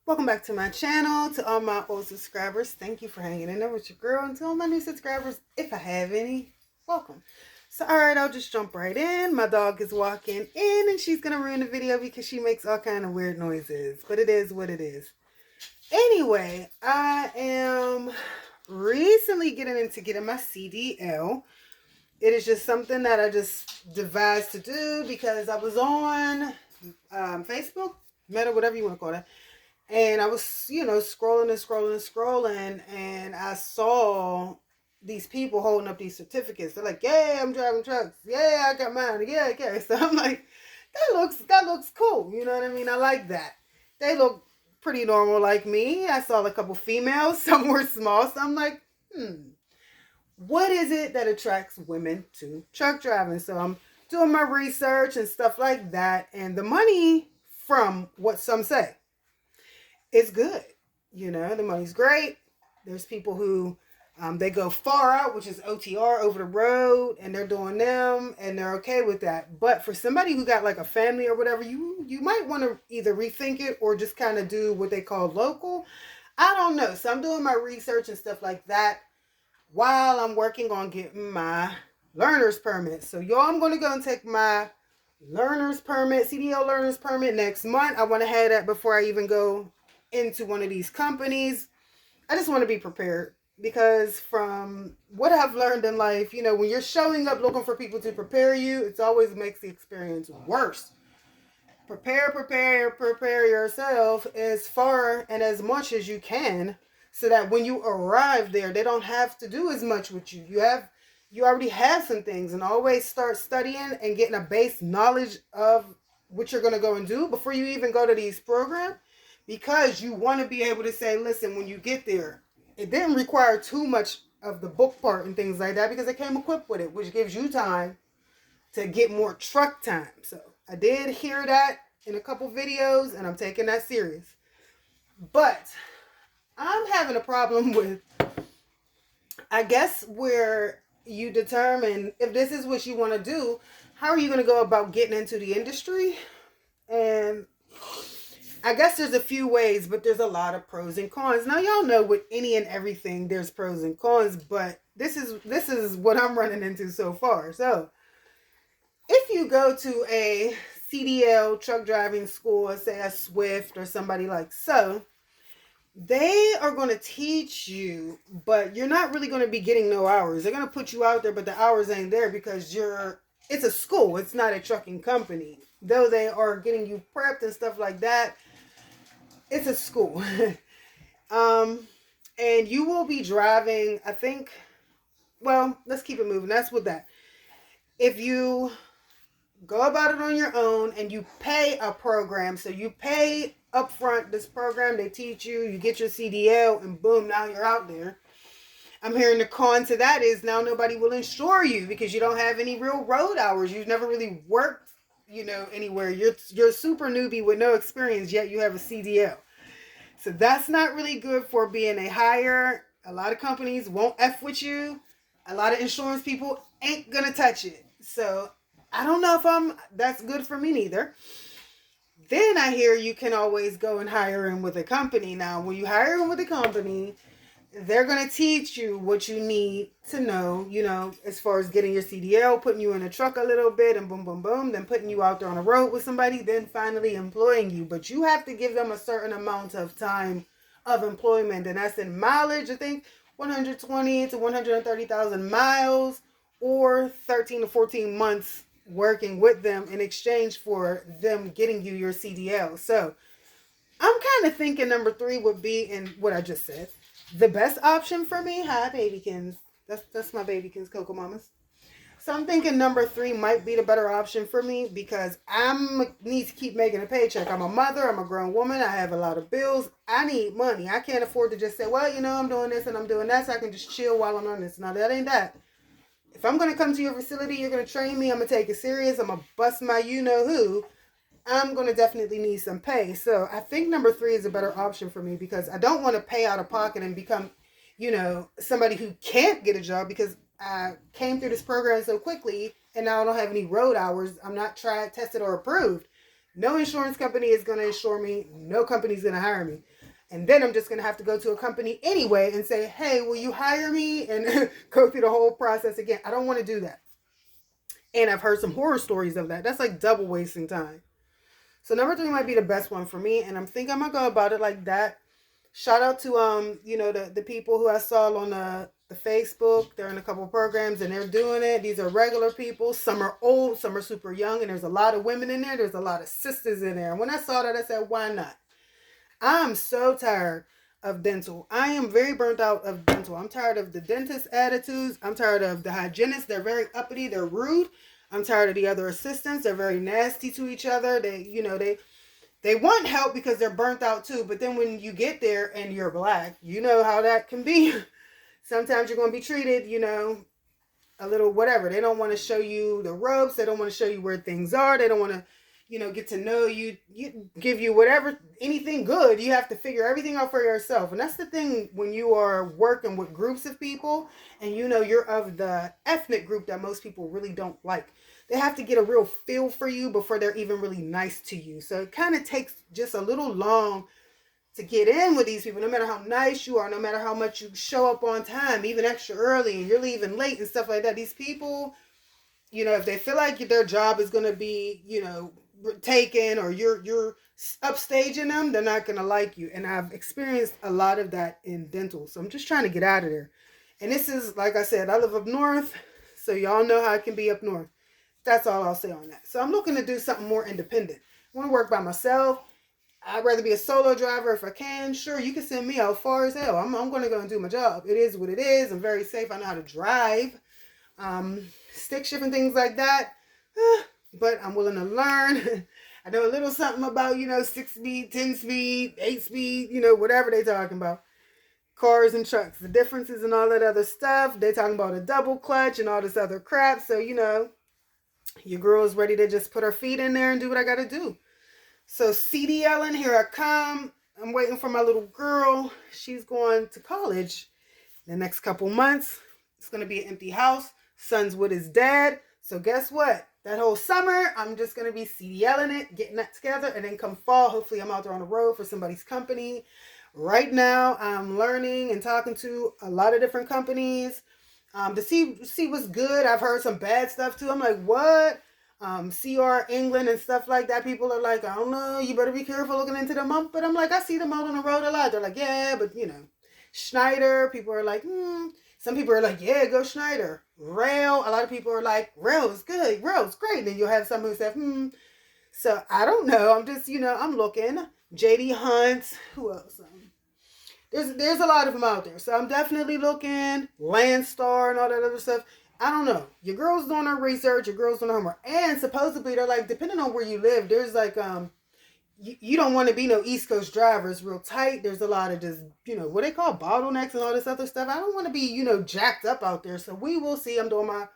Welcome back to my channel. To all my old subscribers, thank you for hanging in there with your girl. And to all my new subscribers, if I have any, welcome. So, alright, I'll just jump right in. My dog is walking in and she's going to ruin the video because she makes all kind of weird noises. But it is what it is. Anyway, I am recently getting my CDL. It is just something that I just devised to do because I was on Facebook, Meta, whatever you want to call it. And I was, scrolling, and I saw these people holding up these certificates. They're like, "Yeah, I'm driving trucks. Yeah, I got mine. Yeah, okay." So I'm like, that looks cool. You know what I mean? I like that. They look pretty normal like me. I saw a couple females. Some were small. So I'm like, what is it that attracts women to truck driving? So I'm doing my research and stuff like that. And the money, from what some say, it's good. The money's great. There's people who they go far out, which is OTR, over the road, and they're doing them and they're okay with that. But for somebody who got like a family or whatever, you might want to either rethink it or just kind of do what they call local. I don't know. So I'm doing my research and stuff like that while I'm working on getting my learner's permit. So y'all, I'm going to go and take my learner's permit, CDL learner's permit next month. I want to have that before I even go into one of these companies. I just want to be prepared because from what I've learned in life, when you're showing up looking for people to prepare you, it always makes the experience worse. Prepare yourself as far and as much as you can so that when you arrive there, they don't have to do as much with you. You already have some things, and always start studying and getting a base knowledge of what you're going to go and do before you even go to these programs. Because you want to be able to say, listen, when you get there, it didn't require too much of the book part and things like that because it came equipped with it, which gives you time to get more truck time. So I did hear that in a couple videos, and I'm taking that serious. But I'm having a problem with, I guess, where you determine if this is what you want to do, how are you going to go about getting into the industry? And I guess there's a few ways, but there's a lot of pros and cons. Now, y'all know with any and everything, there's pros and cons, but this is what I'm running into so far. So, if you go to a CDL truck driving school, say a Swift or somebody like so, they are going to teach you, but you're not really going to be getting no hours. They're going to put you out there, but the hours ain't there because it's a school. It's not a trucking company. Though they are getting you prepped and stuff like that, it's a school. And you will be driving, I think, well, let's keep it moving. That's with that. If you go about it on your own and you pay a program, so you pay upfront this program, they teach you, you get your CDL, and boom, now you're out there. I'm hearing the con to that is now nobody will insure you because you don't have any real road hours. You've never really worked, anywhere. You're a super newbie with no experience, yet you have a CDL. So that's not really good for being a hire. A lot of companies won't F with you. A lot of insurance people ain't gonna touch it. So I don't know if that's good for me neither. Then I hear you can always go and hire in with a company. Now, when you hire in with a company, they're going to teach you what you need to know, as far as getting your CDL, putting you in a truck a little bit, and boom, boom, boom, then putting you out there on the road with somebody, then finally employing you. But you have to give them a certain amount of time of employment, and that's in mileage, I think, 120 to 130,000 miles, or 13 to 14 months working with them in exchange for them getting you your CDL. So I'm kind of thinking number 3 would be in what I just said. The best option for me, hi babykins. That's my babykins, Coco Mamas. So I'm thinking number 3 might be the better option for me because I need to keep making a paycheck. I'm a mother. I'm a grown woman. I have a lot of bills. I need money. I can't afford to just say, well, I'm doing this and I'm doing that so I can just chill while I'm on this. Now, that ain't that. If I'm going to come to your facility, you're going to train me. I'm going to take it serious. I'm going to bust my you-know-who. I'm going to definitely need some pay. So I think number 3 is a better option for me because I don't want to pay out of pocket and become, somebody who can't get a job because I came through this program so quickly and now I don't have any road hours. I'm not tried, tested, or approved. No insurance company is going to insure me. No company is going to hire me. And then I'm just going to have to go to a company anyway and say, hey, will you hire me? And go through the whole process again. I don't want to do that. And I've heard some horror stories of that. That's like double wasting time. So number 3 might be the best one for me. And I'm thinking I'm going to go about it like that. Shout out to, the people who I saw on the Facebook. They're in a couple programs and they're doing it. These are regular people. Some are old, some are super young. And there's a lot of women in there. There's a lot of sisters in there. And when I saw that, I said, why not? I'm so tired of dental. I am very burnt out of dental. I'm tired of the dentist attitudes. I'm tired of the hygienists. They're very uppity. They're rude. I'm tired of the other assistants. They're very nasty to each other. They want help because they're burnt out too. But then when you get there and you're black, you know how that can be. Sometimes you're going to be treated, a little whatever. They don't want to show you the ropes. They don't want to show you where things are. They don't want to, get to know you, give you whatever, anything good. You have to figure everything out for yourself. And that's the thing when you are working with groups of people and you're of the ethnic group that most people really don't like. They have to get a real feel for you before they're even really nice to you. So it kind of takes just a little long to get in with these people, no matter how nice you are, no matter how much you show up on time, even extra early, and you're leaving late and stuff like that. These people, if they feel like their job is going to be, taken or you're upstaging them, they're not going to like you. And I've experienced a lot of that in dental. So I'm just trying to get out of there. And this is, like I said, I live up north. So y'all know how it can be up north. That's all I'll say on that. So I'm looking to do something more independent. I want to work by myself. I'd rather be a solo driver if I can. Sure, you can send me out far as hell. I'm going to go and do my job. It is what it is. I'm very safe. I know how to drive. Stick shift and things like that. But I'm willing to learn. I know a little something about, 6 speed, 10 speed, 8 speed, whatever they talking about. Cars and trucks, the differences and all that other stuff. They talking about a double clutch and all this other crap. So, your girl is ready to just put her feet in there and do what I got to do. So CDL, here I come. I'm waiting for my little girl. She's going to college the next couple months. It's going to be an empty house. Son's with his dad. So guess what? That whole summer, I'm just going to be CDLing it, getting that together. And then come fall, hopefully I'm out there on the road for somebody's company. Right now, I'm learning and talking to a lot of different companies to see what's good. I've heard some bad stuff too. I'm like, what? CR England and stuff like that. People are like, I don't know, you better be careful looking into them up. But I'm like, I see them out on the road a lot. They're like, yeah, but Schneider. People are like, Some people are like, yeah, go Schneider. Rail. A lot of people are like, Rail is good. Rail is great. And then you'll have some who say, So I don't know. I'm just, I'm looking. JD Hunt. Who else? There's a lot of them out there. So I'm definitely looking. Landstar and all that other stuff. I don't know. Your girl's doing her research. Your girl's doing her homework. And supposedly they're like, depending on where you live, there's like, you don't want to be no East Coast driver. It's real tight. There's a lot of just, what they call bottlenecks and all this other stuff. I don't want to be, jacked up out there. So we will see. I'm doing my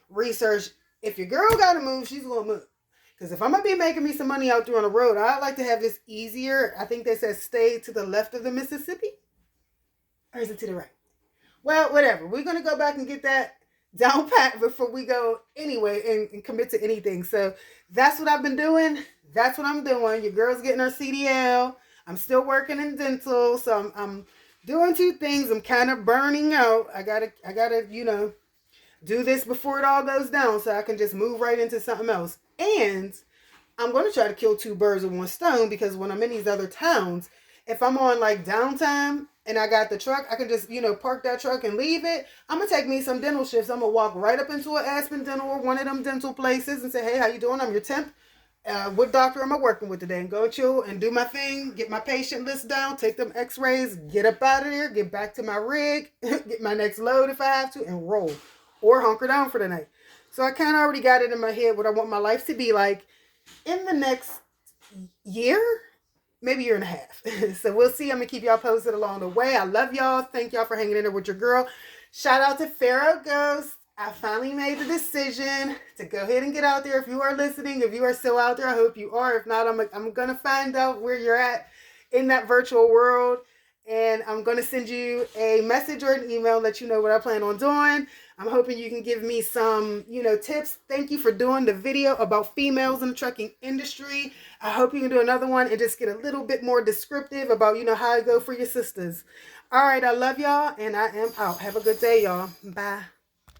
research. If your girl got to move, she's going to move. Because if I'm going to be making me some money out there on the road, I'd like to have this easier. I think they said stay to the left of the Mississippi. Or is it to the right? Well, whatever. We're going to go back and get that down pat before we go anyway and commit to anything. So that's what I've been doing. That's what I'm doing. Your girl's getting her CDL. I'm still working in dental. So I'm doing 2 things. I'm kind of burning out. I gotta, do this before it all goes down so I can just move right into something else. And I'm going to try to kill 2 birds with 1 stone, because when I'm in these other towns, if I'm on like downtime and I got the truck, I can just, park that truck and leave it. I'm going to take me some dental shifts. I'm going to walk right up into an Aspen Dental or one of them dental places and say, hey, how you doing? I'm your temp. What doctor am I working with today? And go chill and do my thing, get my patient list down, take them x-rays, get up out of there, get back to my rig, get my next load if I have to, and roll. Or hunker down for the night. So I kind of already got it in my head what I want my life to be like in the next year, maybe year and a half. So we'll see. I'm going to keep y'all posted along the way. I love y'all. Thank y'all for hanging in there with your girl. Shout out to Pharaoh Ghost. I finally made the decision to go ahead and get out there. If you are listening, if you are still out there, I hope you are. If not, I'm going to find out where you're at in that virtual world. and I'm going to send you a message or an email, let you know what I plan on doing. I'm hoping you can give me some, tips. Thank you for doing the video about females in the trucking industry. I hope you can do another one and just get a little bit more descriptive about, how to go for your sisters. All right, I love y'all, and I am out. Have a good day, y'all. Bye.